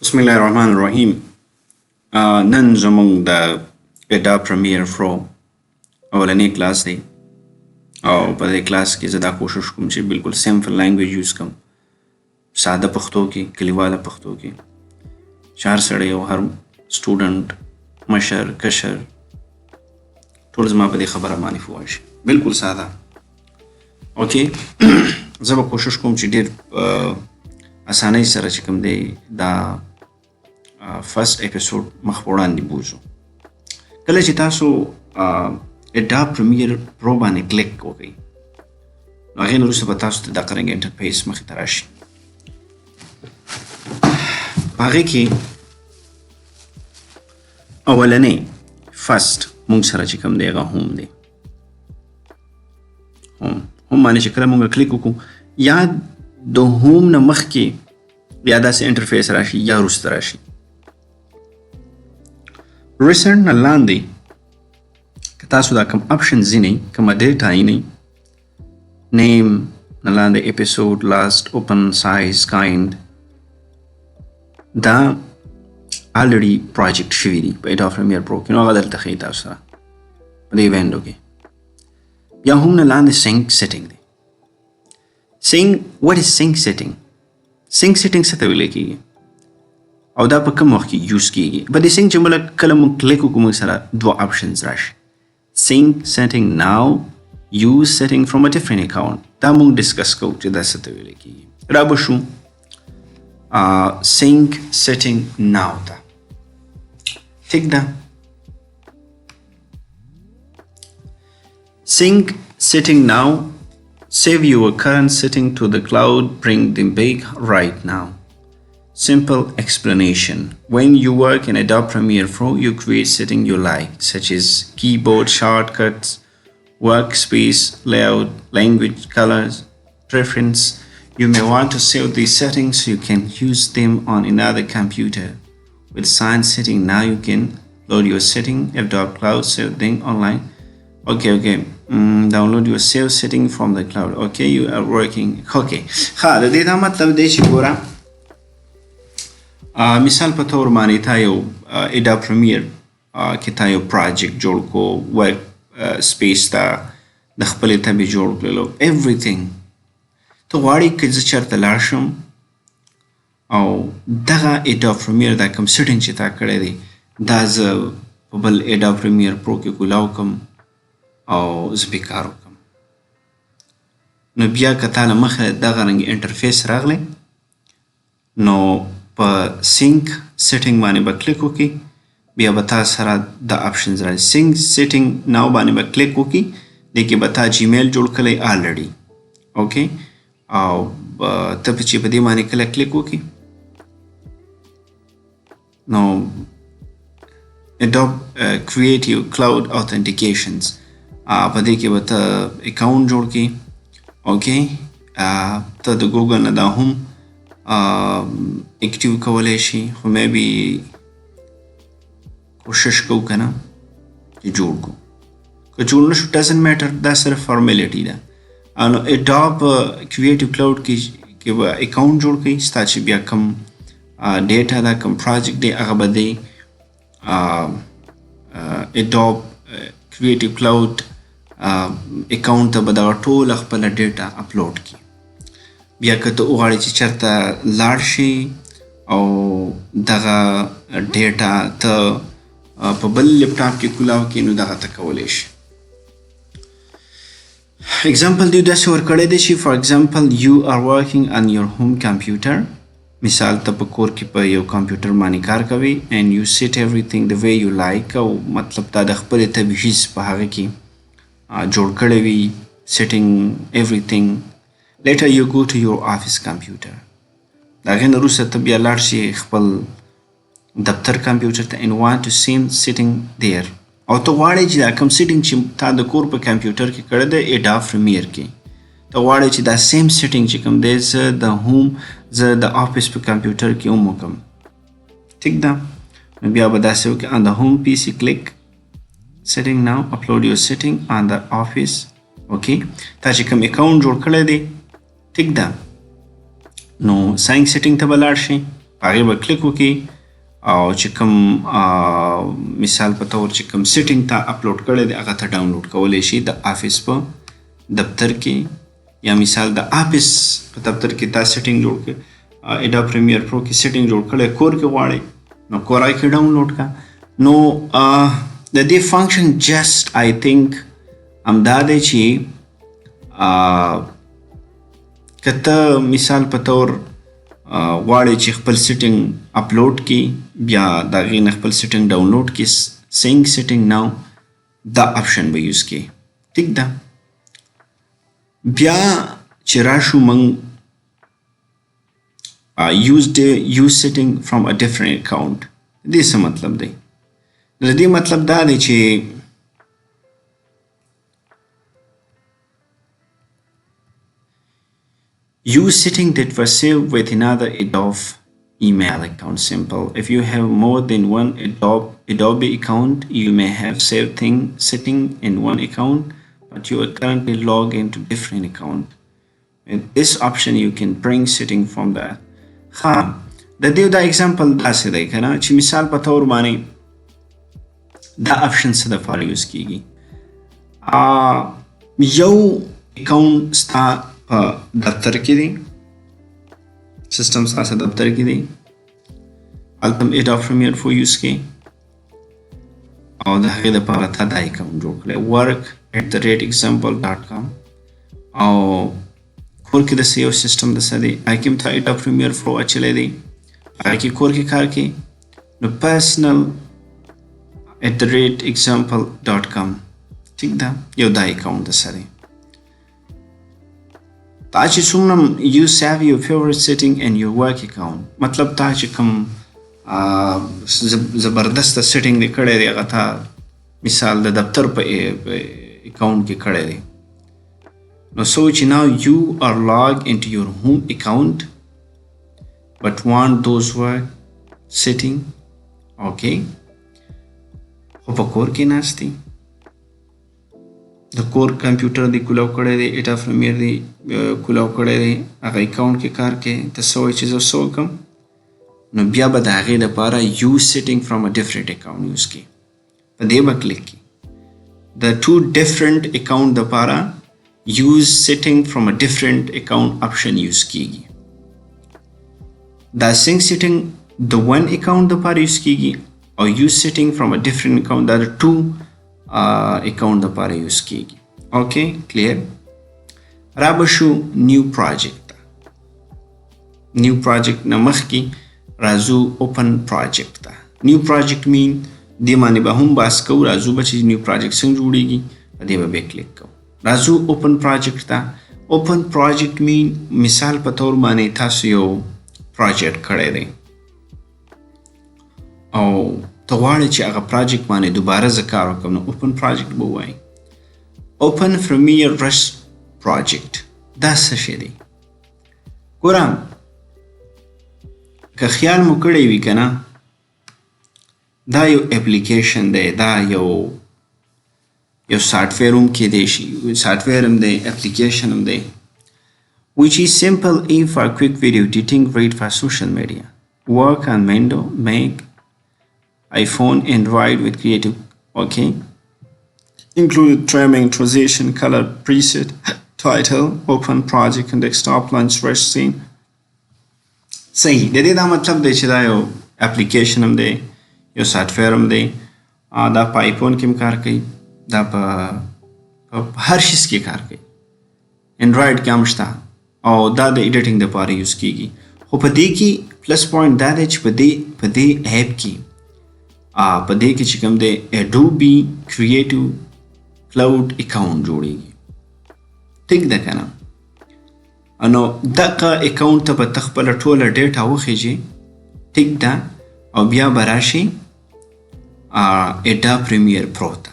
بسم الله الرحمن الرحیم. نن زموږ د Adobe Premiere Pro اولنی کلاس دی او په دې کلاس کې زه دا کوشش کوم چې بالکل سمپل لینګویج یوز کوم، ساده پښتو کې، کلیواله پښتو کې، چې هر سړی او هر سټوډنټ، مشر، کشر ټول زما په دې خبره باندې پوه شي. بالکل ساده. اوکې زه به کوشش کوم چې ډېر اسانۍ سره چې کوم دی دا فرست اپیسوډ مخ په وړاندې بوځو. کله چې تاسو Adobe Premiere Pro باندې کلیک وکړئ نو هغې نه وروسته به تاسو ته دا قرنګه انټرفیس مخې ته راشي. په هغې کې اولنی فرست موږ سره چې کوم دی هغه هوم دی. هوم باندې چې کله موږ کلیک وکړو یا د هوم نه مخکې بیا داسې انټرفیس راشي یا وروسته راشي. ریسنټ نه لاندې که تاسو دا کوم اپشن ځینئ، کومه ډیټا یې نیم نه لاندې اپیسوډ، لاست، اوپن، سایز، کایند، دا الریډي پروجیکټ شوي دي په Adobe Premiere Pro کې. نو هغه دلته ښیي تاسو سره په دې وینډو کې. بیا هم نه لاندې سینک سیټینګ دی. what is sync setting؟ sync setting څه ته ویلی کېږي او دا په کوم وخت کې یوز کېږي؟ په دې sync چې موږ کله موږ کلیک وکړو موږ سره دوه آپشنز راشي. sync setting now، use setting from a different account. دا موږ ډسکس کوو چې دا څه ته ویلی کېږي. را به شو sync setting now ته. ټیک ده. sync setting now. Save your current setting to the cloud, bring them back right now. Simple explanation. When you work in Adobe Premiere Pro, you create settings you like, such as keyboard shortcuts, workspace layout, language, colors, preference. You may want to save these settings so you can use them on another computer. With Sign Setting now you can load your setting, Adobe Cloud, save them online. Okay. Download your save setting from the cloud. Okay, you are working. Okay. د دې دا مطلب دی چې ګوره مثال په طور باندې تا یو Adobe Premiere کې تا یو پروجیکټ جوړ کو، ورک سپیس تا د خپلې تبې جوړ کړلو، everything. ته غواړې که زه چېرته لاړ شم او دغه Adobe Premiere دا کوم سیټینګ چې تا کړی دی دا زه په بل Adobe Premiere Pro کې کولاو کړم او زه پې کار وکړم، نو بیا که تا له مخه دغه رنګ انټرفیس راغلی نو په سینک سیټینګ باندې به کلیک وکړي، بیا به تا سره د آپشنز راځي. سینک سیټینګ ناو باندې به کلیک وکړي، دې کې به تا جیمیل جوړ کړی الریډي. اوکې او ته چې په دې باندې کله کلیک وکړي نو Adobe Creative Cloud Authentications په دې کې به ته اکاونټ جوړ کړي. اوکې ته د ګوګل نه دا هم اکټیو کولی شي، خو میبي کوشش کوو که نه چې جوړ کړو. که جوړ نه شو ډزنټ میټر، دا صرف فارمیلټي ده. نو Adobe Creative Cloud کې به اکاونټ جوړ کړي، ستا چې بیا کوم ډیټا ده، کوم پروجیکټ دی، هغه به دی Adobe Creative Cloud اکاونټ ته به دغه ټوله خپله ډیټا اپلوډ کړي. بیا که ته وغواړې چې چېرته لاړ شي او دغه ډیټا ته په بل لیپټاپ کې کولاو کړي نو دغه ته کولی شي. اگزامپل دی داسې ورکړی دی چې فار ایگزامپل you are working on your home computer. مثال ته په کور کې په یو کمپیوټر باندې کار کوي and you set everything the way you like، او مطلب تا د خپلې تبعیض په هغه کې جوړ کړی وي، setting everything. later you go to your office computer. د هغې نه وروسته ته بیا لاړ شي خپل دفتر کمپیوټر ته and want to same setting there. او ته غواړې چې دا کوم سیټینګ چې تا د کور په کمپیوټر کې کړی دی Adobe Premiere کې، ته غواړې چې دا سیم سیټینګ چې کوم دی زه د هوم، زه د آفیس په کمپیوټر کې هم وکړم. ټیک ده. نو بیا به داسې وکړې on the home PC click setting now, upload your setting on the office. اوکې تا چې کوم اکاونټ جوړ کړی دی ټیک ده نو ساینګ سیټینګ ته به لاړ شي هغې به کلیک وکړي او چې کوم مثال په طور چې کوم سیټینګ ته اپلوډ کړی دی هغه ته ډاونلوډ کولی شي د آفیس په دفتر کې یا مثال د آفیس په دفتر کې دا سیټینګ جوړ کړي Adobe Premiere Pro کې سیټینګ جوړ کړی کور کې غواړئ نو کورای کې ډاونلوډ کا نو د دې فنکشن جسټ آی تھنک همدا دی چې که ته مثال په طور غواړئ چې خپل سیټینګ اپلوډ کړي بیا د هغې نه خپل سیټینګ ډاونلوډ کړي سینک سیټینګ ناو دا آپشن به یوز کړي ټیک ده بیا چې راشو موږ use setting from a different account دې څه مطلب دی د دې مطلب دا دی چې use setting that was saved with another Adobe email account. Simple. If you have more than one Adobe account, you may have saved setting in one account, but you are currently logged into different account. With this option, you can bring setting from the د دې دا اگزامپل داسې دی که نه چې مثال په طور باندې دا آپشن څه دپاره یوز کیږي یو اکاونټ ستا په دفتر کې دی سیسټم ستاسو دفتر کې دی هلته هم Adobe Premiere Pro یوز کړي او د هغې دپاره تا دا اکاونټ جوړ کړی work@example.com او کور کې داسې یو سیسټم داسې دی هغې کې هم تا Adobe Premiere Pro اچولی دی هغې کې کور کې کار کوي نو personal@example.com ټیک ده یو دا اکاونټ داسې دی تا چې څومره you save your favorite setting in your work account مطلب تا چې کوم زبردسته سیټینګ دې کړی دی هغه تا مثال د دفتر په اکاونټ کې کړی دی Now, so now you are logged into your home account but want those work setting okay خو په کور کې ناست دی د کور کمپیوټر دی کولاو کړی دی Adobe Premiere دی کولاو کړی دی هغه اکاونټ کې کار کوي ته څه وایي چې زه څه وکړم نو بیا به د هغې دپاره use setting from a different account یوز کړي په دې به کلیک کړي د two different account دپاره use setting from a different account option use کیږي دا sync setting د one account دپاره use کیږي او use setting from a different account دا د two account دپاره use کیږي okay clear را به شو new project new project نه مخکې راځو open project ته new project mean دې باندې به هم بحث کوو راځو به چې new project څنګه جوړیږي په دې به کلیک کوو راځو open project ته open project mean مثال په طور باندې تاسو یو project کړی دی او ته غواړې چې هغه project باندې دوباره زه کار وکړم نو open project به ووایي open Premiere Rush project دا څه شی دی ګوره که خیال مو کړی وي که نه دا یو اپلیکیشن دی دا یو سافټویر هم کیدی شي سافټویر هم دی اپلیکیشن هم دی which is simple for quick video editing great for social media work on Windows Mac iPhone Android with creative okay included trimming transition color preset title open project and desktop launch rush scene صحیح د دې دا مطلب دی چې دا یو اپلیکیشن هم دی یو سافټویر هم دی دا په آیفون کې هم کار کوي دا په هر شیز کې کار کوي انډرایډ کې هم شته او دا د ایډیټینګ دپاره یوز کیږي خو په دې کې پلس پوینټ دا دی چې په دې ایپ کې چې کوم دی Adobe Creative Cloud اکاونټ جوړیږي ټیک ده که نه نو دغه اکاونټ ته به ته خپله ټوله ډیټا وخیږي ټیک ده او بیا به راشي Adobe Premiere Pro ته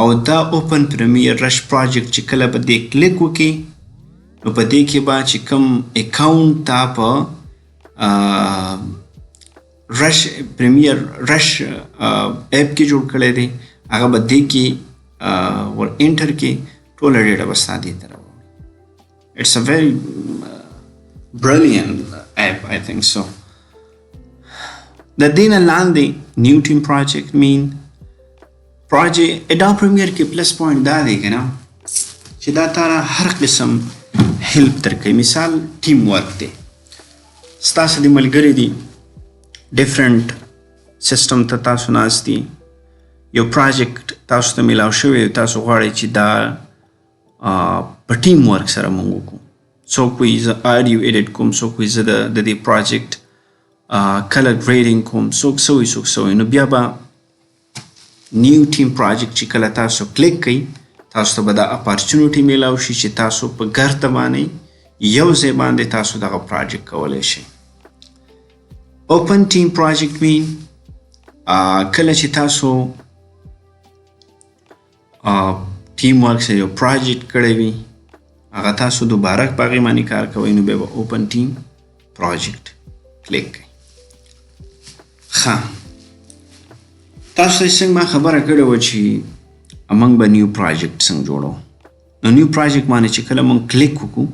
او دا اوپن پریمیر رش پروجیکټ چې کله به دې کلیک وکړي نو په دې کې به چې کوم اکاونټ تا په رش پریمیر رش ایپ کې جوړ کړی دی هغه به دې کې ور انټر کې ټوله ډیټا به ستا دې ته راوړي اټس ا very brilliant app I think so د دې نه لاندې نیو ټیم پروجیکټ مین پروجیکټ Adobe Premiere کې پلس پوینټ دا دی که نه چې دا تاره هر قسم هیلپ درکوي. مثال ټیم ورک دی، ستاسو د ملګري دي ډیفرنٹ سیسټم ته تاسو ناست دي، یو پروجیکټ تاسو ته میلاو شوی، تاسو غواړئ چې دا په ټیم ورک سره مونږ وکړو. څوک وایي زه آډیو ایډیټ کوم، څوک وایي زه د دې پروجیکټ کلر ګریډینګ کوم، څوک څه وایي څوک څه وایي. نو بیا به نیو ټیم پروجیکټ چې کله تاسو کلیک کوئ تاسو ته به دا اپارچونیټي میلاو شي چې تاسو په ګرده باندې یو ځای باندې تاسو دغه پروجیکټ کولی شئ. اوپن ټیم پروجیکټ مین کله چې تاسو ټیم ورک سره یو پروجیکټ کړی وي هغه تاسو دوباره په هغې باندې کار کوئ نو بیا به اوپن ټیم پروجیکټ کلیک کوئ. ښه تاسو ته څنګه ما خبره کړې وه چې موږ به نیو پروجیکټ څنګه جوړو. نو نیو پروجیکټ باندې چې کله موږ کلیک وکړو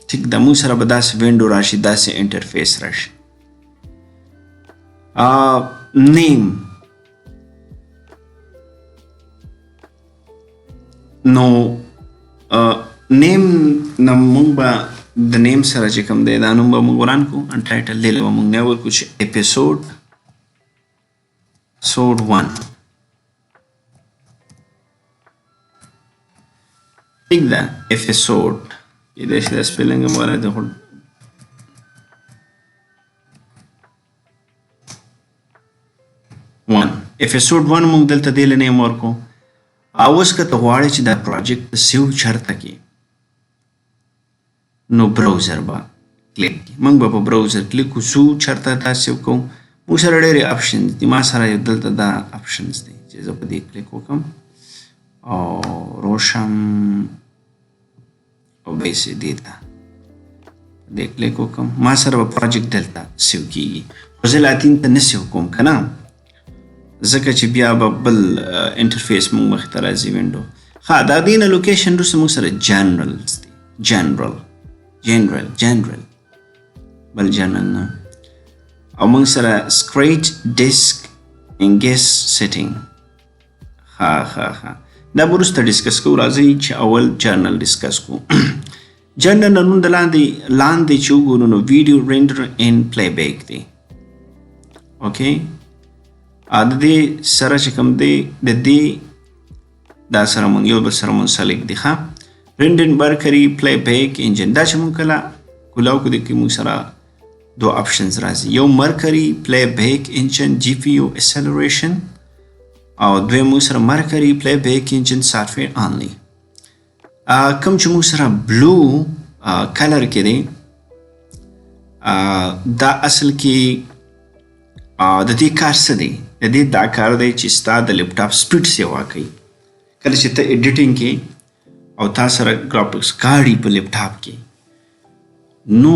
ټیک ده موږ سره به داسې وینډو راشي، داسې انټرفیس راشي. نیم نو نیم نه موږ به د نیم سره چې کوم دی دا نوم به موږ وران کړو ان ټایټل دی به موږ نه ورکړو چې اپیسوډ 1 ٹھیک ده اپیسوډ کېدای شي دا سپیلنګ هم غلط دی خو اپیسوډ 1 موږ دلته دې له نیم ورکړو. اوس که ته غواړې چې دا پروجیکټ سیو چېرته کې نو براوزر به کلیک کړي. موږ به په براوزر کلیک کړو څو چېرته دا سیو کوو. موږ سره ډېرې آپشنز دي، ما سره یو دلته دا آپشنز دی چې زه په دې کلیک وکړم او روشم او بیسې دې ته دې کلیک وکړم ما سره به پروجیکټ دلته سیو کېږي. خو زه لاتین ته نه سیو کوم که نه ځکه چې بیا به بل انټرفیس موږ مخې ته راځي وینډو. ښه د دې نه لوکیشن وروسته موږ سره جنرلز دي، جنرل بل جنرل نه، او موږ سره سکریچ ډیسک انګیس سیټینګ. ښه دا به وروسته ډسکس کوو. راځئ چې اول جرنل ډسکس کوو. جرنل نه نوم د لاندې چې وګورو نو ویډیو رینډر ان پلی بیک دی. اوکې د دې سره چې کوم دی د دې دا سره مونږ یو بل سره منسلک دي. ښه رینډر مرکري پلی بیک انجن دا چې مونږ کله کولاو کو دی کې مونږ سره دو آپشنز راځي، یو مرکري پلی بیک انجن جی پی یو اسیلریشن او دویم مونږ سره مرکري پلی بیک انجن سافټویر آنلی. کوم چې مونږ سره بلو کلر کې دی دا اصل کې د دې کار څه دی؟ د دې دا کار دی چې ستا د لیپټاپ سپیډ سیوا کوي. کله چې ته ایډیټینګ کې او تا سره ګرافکس کاړي په لیپټاپ کې نو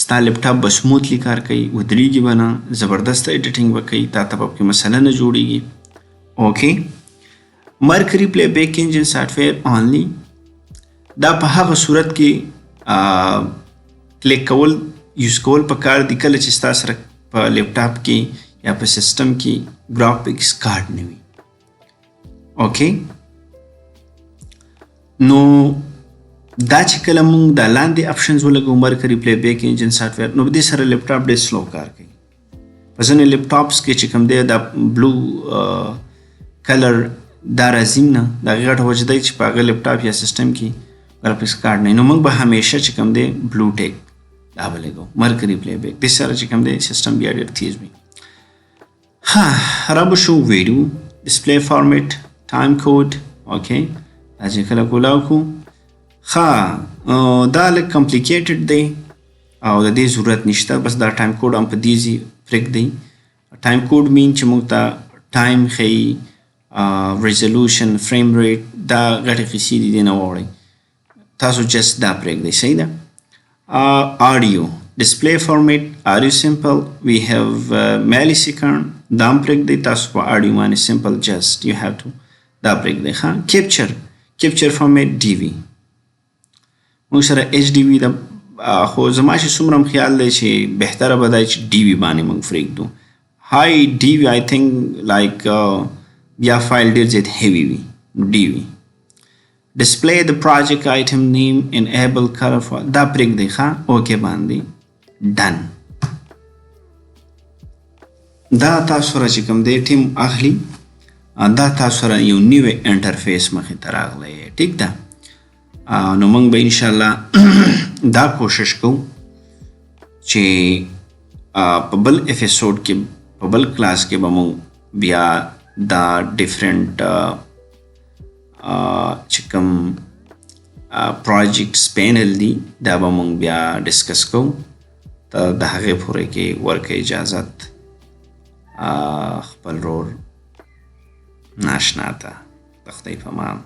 ستا لیپټاپ به سموتلی کار کوي، ودرېږي به نه، زبردسته ایډیټینګ به کوي، تا ته به پکې مسله نه جوړېږي. اوکې مرکري پلی بیک انجن سافټویر آنلی دا په هغه صورت کې کلیک کول یوز کول پکار دي کله چې ستا سره په لیپټاپ کې یا په سیسټم کې ګرافکس کارډ نه وي. اوکې نو دا چې کله مونږ دا لاندې آپشنز ولګو مرکري پلی بیک انجن سافټویر نو دې سره لیپټاپ ډېر سلو کار کوي. په ځینې لیپټاپس کې چې کوم دی دا بلو کلر دا راځي نه د هغې غټه وجه دی چې په هغه لیپټاپ یا سیسټم کې ګرافکس کارډ نه وي نو موږ به همیشه چې کوم دی بلو ټیک دا به لګو مرکري پلی بیک دې سره چې کوم دی سیسټم بیا ډېر تیز وي. ها را به شو ویډیو ډسپلی فارمیټ ټایم کوډ. اوکې دا چې کله کولاو کړو ها دا لږ کمپلیکیټډ دی او د دې ضرورت نشته، بس دا ټایم کوډ هم په دې ځي پرېږدئ. ټایم کوډ مین چې موږ ته ټایم ښیي، ریزولوشن، فریم ریټ دا غټې قیسې دي دې نه واوړئ، تاسو جست دا پرېږدئ. صحیح ده. audio display format audio simple we have millisecond دا هم پرېږدئ تاسو په audio باندې simple just you have to دا پرېږدئ. ښه capture format DV موږ سره HDV د خو زما چې څومره م خیال دی چې بهتره به دی چې ډي وي باندې موږ پرېږدو. های ډي وي آی تھنک لایک بیا فایل ډېر زیات هیوي وي نو ډي وي. display the project item name enable color for دا پرېږدئ ښه اوکې باندې ډن. دا تاسو سره چې کوم دی ټیم اخلي دا تاسو سره یو نوی انټرفیس مخې ته راغلی ټیک ده. نو موږ به انشاءالله دا کوشش کوو چې په بل اپیسوډ کې په بل کلاس کې به موږ بیا دا ډفرنٹ چې کوم پروجیکټس پینل دي دا به موږ بیا ډسکس کوو. ته د هغې پورې کې ورکړئ اجازت خپل رور ناشنا ته د خدای په امان.